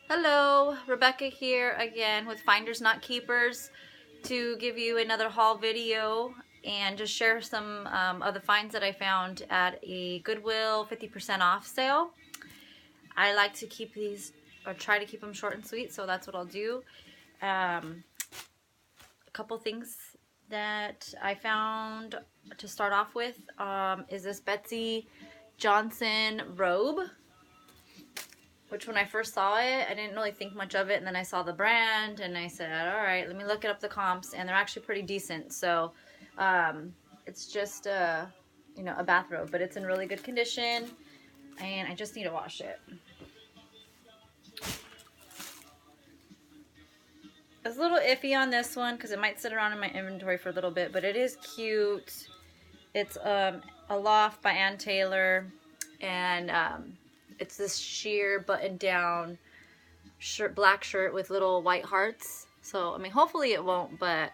Hello, Rebecca here again with Finders Not Keepers to give you another haul video and just share some of the finds that I found at a Goodwill 50% off sale. I like to keep these, or try to keep them short and sweet, so that's what I'll do. A couple things that I found to start off with is this Betsey Johnson robe, which when I first saw it, I didn't really think much of it, and then I saw the brand, and I said, all right, let me look it up the comps, and they're actually pretty decent. So it's just a bathrobe, but it's in really good condition, and I just need to wash it. I was a little iffy on this one because it might sit around in my inventory for a little bit, but it is cute. It's a loft by Ann Taylor, and it's this sheer button-down shirt, black shirt with little white hearts. So, I mean, hopefully it won't, but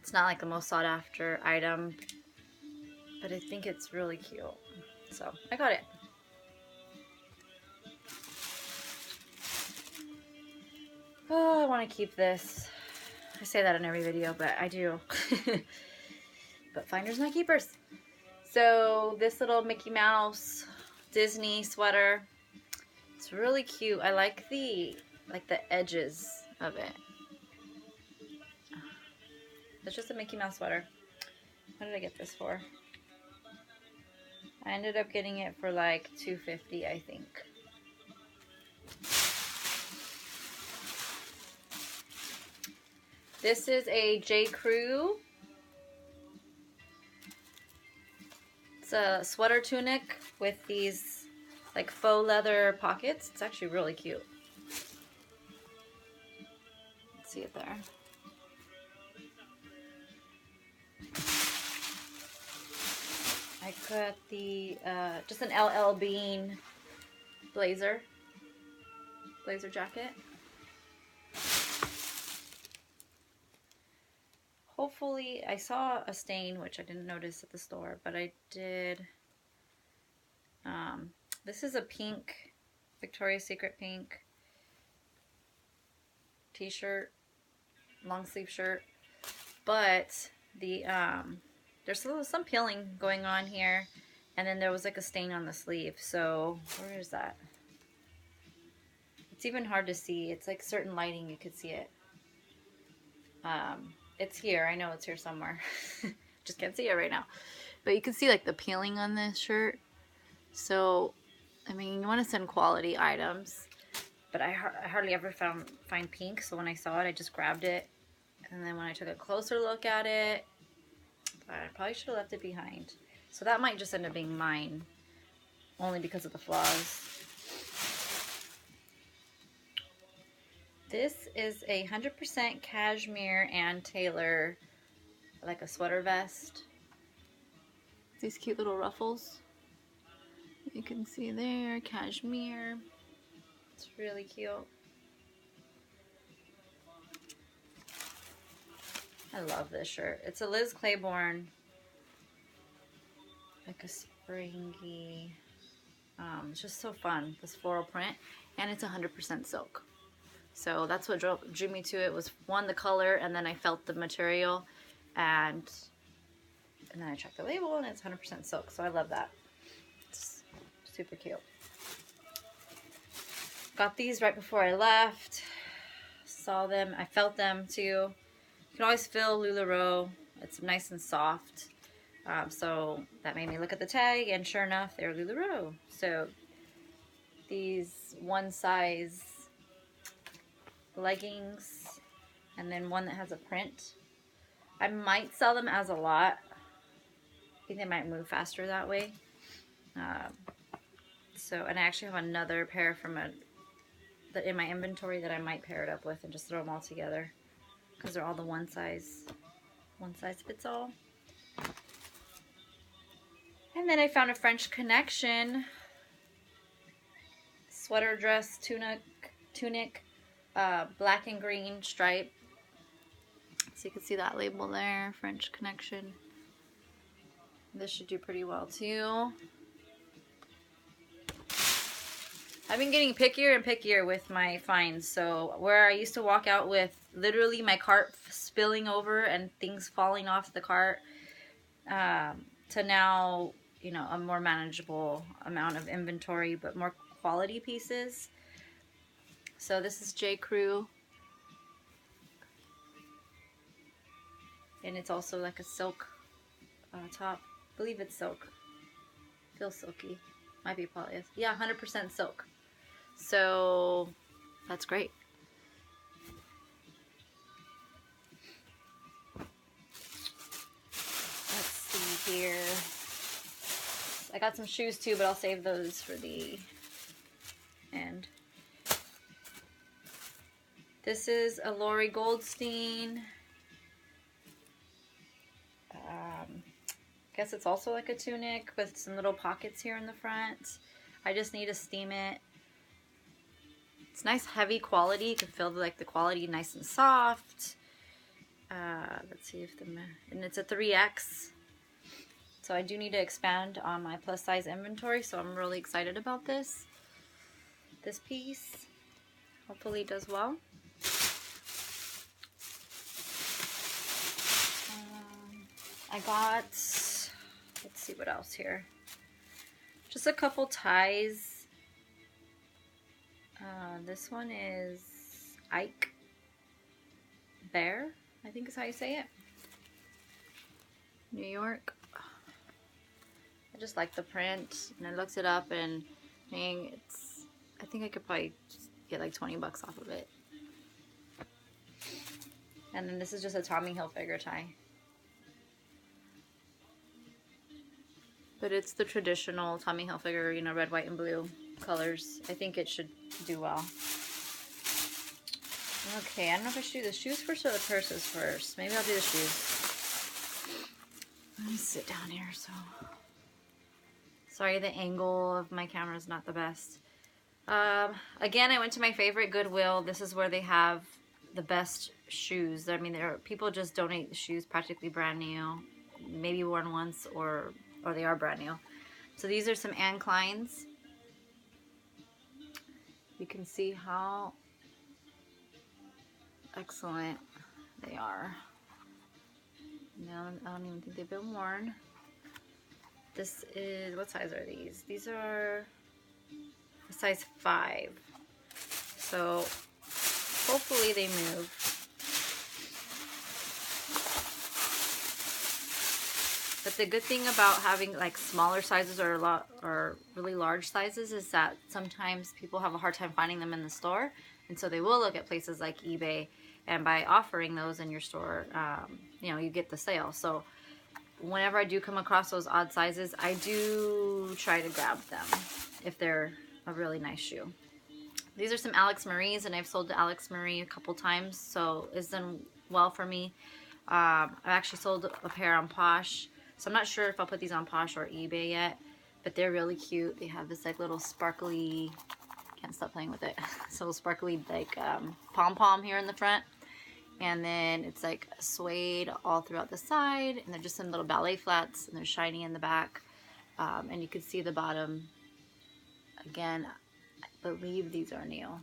it's not like the most sought after item. But I think it's really cute. So, I got it. Oh, I want to keep this. I say that in every video, but I do. But finders not keepers. So, this little Mickey Mouse Disney sweater. It's really cute. I like the edges of it. It's just a Mickey Mouse sweater. What did I get this for? I ended up getting it for like $2.50, I think. This is a J. Crew. It's a sweater tunic with these like faux leather pockets. It's actually really cute. Let's see it there. I got the just an LL Bean blazer jacket. Hopefully, I saw a stain, which I didn't notice at the store, but I did. This is a pink, Victoria's Secret pink t-shirt, long sleeve shirt, but the there's some peeling going on here, and then there was like a stain on the sleeve. So where is that? It's even hard to see. It's like certain lighting you could see it. It's here. I know it's here somewhere. Just can't see it right now. But you can see like the peeling on this shirt. So, I mean, you want to send quality items. But I hardly ever find pink. So when I saw it, I just grabbed it. And then when I took a closer look at it, I probably should have left it behind. So that might just end up being mine. Only because of the flaws. This is a 100% cashmere Ann Taylor, like a sweater vest. These cute little ruffles. You can see there, cashmere. It's really cute. I love this shirt. It's a Liz Claiborne, like a springy, it's just so fun, this floral print, and it's 100% silk. So that's what drew me to it, was one, the color, and then I felt the material, and then I checked the label, and it's 100% silk, so I love that. It's super cute. Got these right before I left. Saw them, I felt them too. You can always feel LuLaRoe. It's nice and soft. So that made me look at the tag, and sure enough, they're LuLaRoe. So these one size leggings, and then one that has a print. I might sell them as a lot. I think they might move faster that way. And I actually have another pair from in my inventory that I might pair it up with and just throw them all together, because they're all the one size fits all. And then I found a French Connection sweater dress tunic, black and green stripe. So you can see that label there, French Connection. This should do pretty well too. I've been getting pickier and pickier with my finds. So where I used to walk out with literally my cart spilling over and things falling off the cart, to now, you know, a more manageable amount of inventory, but more quality pieces. So this is J. Crew. And it's also like a silk top. I believe it's silk. Feels silky. Might be polyester. Yeah, 100% silk. So that's great. Let's see here. I got some shoes too, but I'll save those for the end. This is a Lori Goldstein. I guess it's also like a tunic with some little pockets here in the front. I just need to steam it. It's nice heavy quality. You can feel like the quality nice and soft. Let's see if and it's a 3X. So I do need to expand on my plus size inventory, so I'm really excited about this piece. Hopefully it does well. I got, let's see what else here. Just a couple ties. This one is Ike Bear, I think is how you say it. New York. I just like the print, and I looked it up, and dang, I think I could probably get like 20 bucks off of it. And then this is just a Tommy Hilfiger tie. But it's the traditional Tommy Hilfiger, you know, red, white, and blue colors. I think it should do well. Okay, I don't know if I should do the shoes first or the purses first. Maybe I'll do the shoes. Let me sit down here. So, sorry, the angle of my camera is not the best. Again, I went to my favorite Goodwill. This is where they have the best shoes. I mean, people just donate the shoes practically brand new, maybe worn once, or they are brand new. So these are some Anne Kleins. You can see how excellent they are. Now, I don't even think they've been worn. This is, what size are these? These are a size 5. So hopefully they move. But the good thing about having like smaller sizes or really large sizes is that sometimes people have a hard time finding them in the store, and so they will look at places like eBay, and by offering those in your store, you know, you get the sale. So whenever I do come across those odd sizes, I do try to grab them if they're a really nice shoe. These are some Alex Marie's, and I've sold to Alex Marie a couple times, so it's done well for me. I actually sold a pair on Posh. So I'm not sure if I'll put these on Posh or eBay yet, but they're really cute. They have this like little sparkly, can't stop playing with it, this little sparkly like pom-pom here in the front. And then it's like suede all throughout the side, and they're just some little ballet flats, and they're shiny in the back. And you can see the bottom. Again, I believe these are new.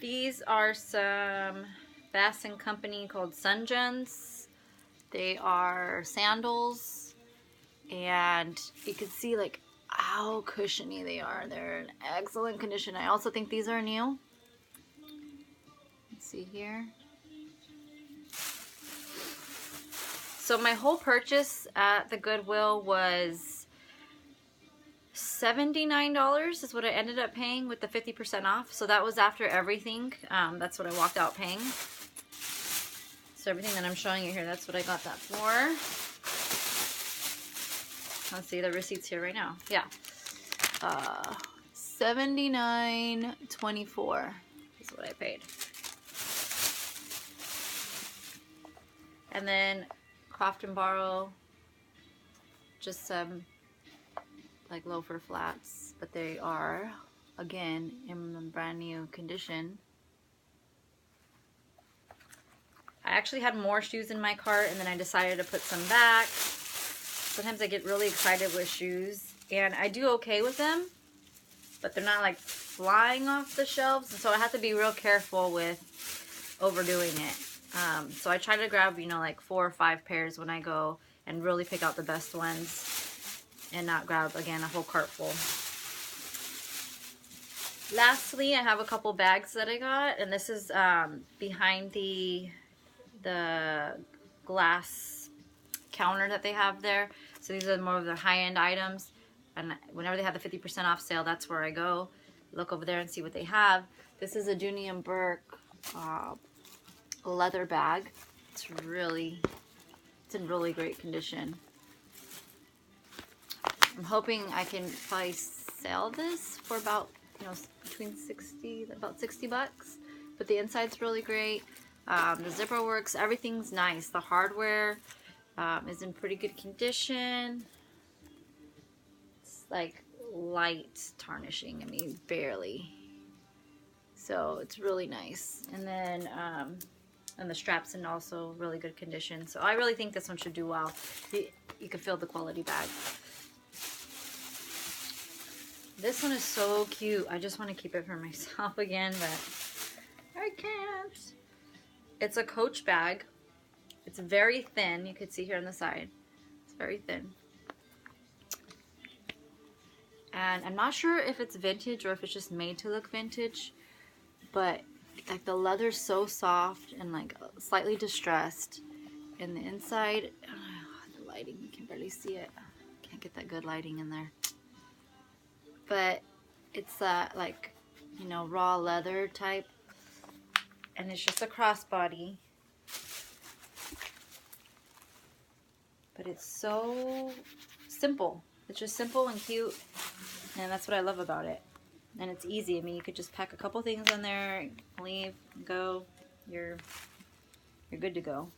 These are some Bass & Company called Sungens. They are sandals, and you can see like how cushiony they are. They're in excellent condition. I also think these are new. Let's see here. So my whole purchase at the Goodwill was $79 is what I ended up paying with the 50% off. So that was after everything. That's what I walked out paying. So everything that I'm showing you here, that's what I got that for. Let's see the receipts here right now. Yeah. $79.24 is what I paid. And then Croft & Barrow, just some like loafer flats, but they are again in brand new condition. I actually had more shoes in my cart, and then I decided to put some back. sometimes I get really excited with shoes, and I do okay with them, but they're not like flying off the shelves, and so I have to be real careful with overdoing it. So I try to grab, you know, like 4 or 5 pairs when I go and really pick out the best ones and not grab, again, a whole cart full. Lastly, I have a couple bags that I got, and this is behind the glass counter that they have there. So these are more of their high-end items, and whenever they have the 50% off sale, that's where I go. Look over there and see what they have. This is a Dooney & Bourke leather bag. It's in really great condition. I'm hoping I can probably sell this for about, you know, about 60 bucks. But the inside's really great. The zipper works. Everything's nice. The hardware is in pretty good condition. It's like light tarnishing. I mean, barely. So it's really nice. And then and the straps in also really good condition. So I really think this one should do well. You can feel the quality bag. This one is so cute. I just want to keep it for myself again, but I can't. It's a Coach bag. It's very thin. You can see here on the side. It's very thin. And I'm not sure if it's vintage or if it's just made to look vintage, but like the leather's so soft and like slightly distressed. And the inside, the lighting, you can barely see it. Can't get that good lighting in there. But it's like, you know, raw leather type, and it's just a crossbody. But it's so simple. It's just simple and cute, and that's what I love about it. And it's easy. I mean, you could just pack a couple things in there, leave, go. You're good to go.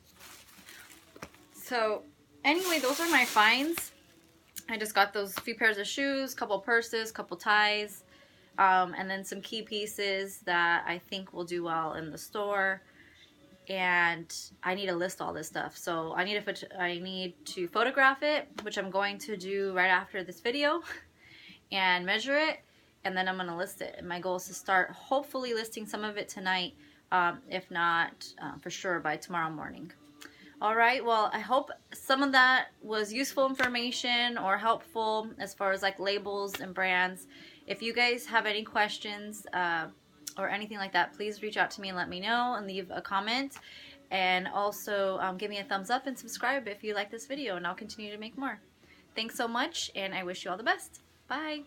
So anyway, those are my finds. I just got those few pairs of shoes, couple purses, couple ties, and then some key pieces that I think will do well in the store. And I need to list all this stuff, so I need to photograph it, which I'm going to do right after this video, and measure it, and then I'm going to list it. And my goal is to start hopefully listing some of it tonight, if not for sure by tomorrow morning. Alright, well, I hope some of that was useful information or helpful as far as like labels and brands. If you guys have any questions or anything like that, please reach out to me and let me know and leave a comment. And also give me a thumbs up and subscribe if you like this video, and I'll continue to make more. Thanks so much, and I wish you all the best. Bye!